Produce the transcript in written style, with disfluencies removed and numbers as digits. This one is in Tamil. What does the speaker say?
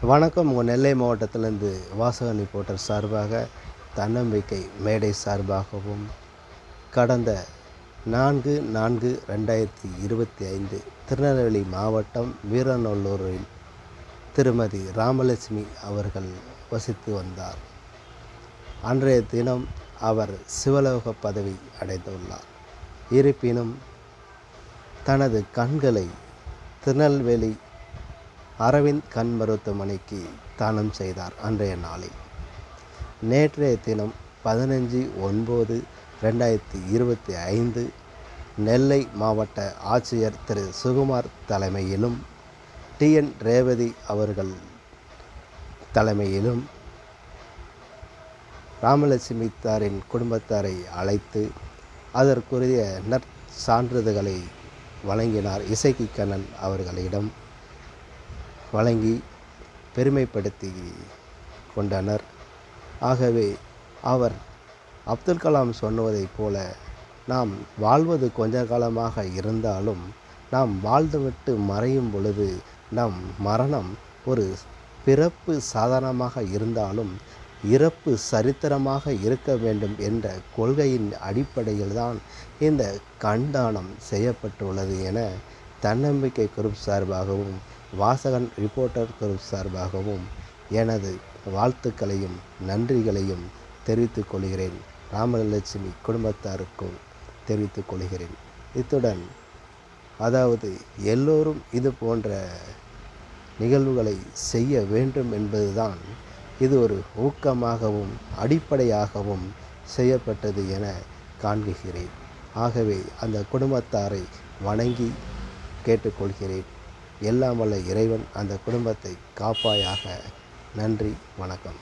வணக்கம். உங்கள் நெல்லை மாவட்டத்திலேருந்து வாசகன் ரிப்போர்ட்டர் சார்பாக தன்னம்பிக்கை மேடை சார்பாகவும் கடந்த 4/4/2025 திருநெல்வேலி மாவட்டம் வீரநல்லூரில் திருமதி ராமலட்சுமி அவர்கள் வசித்து வந்தார். அன்றைய தினம் அவர் சிவலோக பதவி அடைந்துள்ளார். இருப்பினும் தனது கண்களை திருநெல்வேலி அரவிந்த் கண் மருத்துவமனைக்கு தானம் செய்தார். அன்றைய நாளில் நேற்றைய தினம் 15/9/2025 நெல்லை மாவட்ட ஆட்சியர் திரு சுகுமார் தலைமையிலும் TN ரேவதி அவர்கள் தலைமையிலும் ராமலட்சுமி தாரின் குடும்பத்தாரை அழைத்து அதற்குரிய நற்சான்றிதழ்களை வழங்கினார். இசக்கி கண்ணன் அவர்களிடம் வழங்கி பெருமைப்படுத்தி கொண்டனர். ஆகவே அவர் அப்துல் கலாம் சொன்னதைப் போல நாம் வாழ்வது கொஞ்ச காலமாக இருந்தாலும் நாம் வாழ்ந்துவிட்டு மறையும் பொழுது நம் மரணம் ஒரு பிறப்பு சாதாரணமாக இருந்தாலும் இறப்பு சரித்திரமாக இருக்க வேண்டும் என்ற கொள்கையின் அடிப்படையில்தான் இந்த கண்தானம் செய்யப்பட்டுள்ளது என தன்னம்பிக்கை குரூப் சார்பாகவும் வாசகன் ரிப்போர்ட்டர் குரூப் சார்பாகவும் எனது வாழ்த்துக்களையும் நன்றிகளையும் தெரிவித்துக் கொள்கிறேன். ராமலட்சுமி குடும்பத்தாருக்கும் தெரிவித்துக் கொள்கிறேன். இத்துடன் எல்லோரும் இது போன்ற நிகழ்வுகளை செய்ய வேண்டும் என்பதுதான் இது ஒரு ஊக்கமாகவும் அடிப்படையாகவும் செய்யப்பட்டது என காண்கிறேன். ஆகவே அந்த குடும்பத்தாரை வணங்கி கேட்டுக்கொள்கிறேன். எல்லாம் வல்ல இறைவன் அந்த குடும்பத்தை காப்பாயாக. நன்றி, வணக்கம்.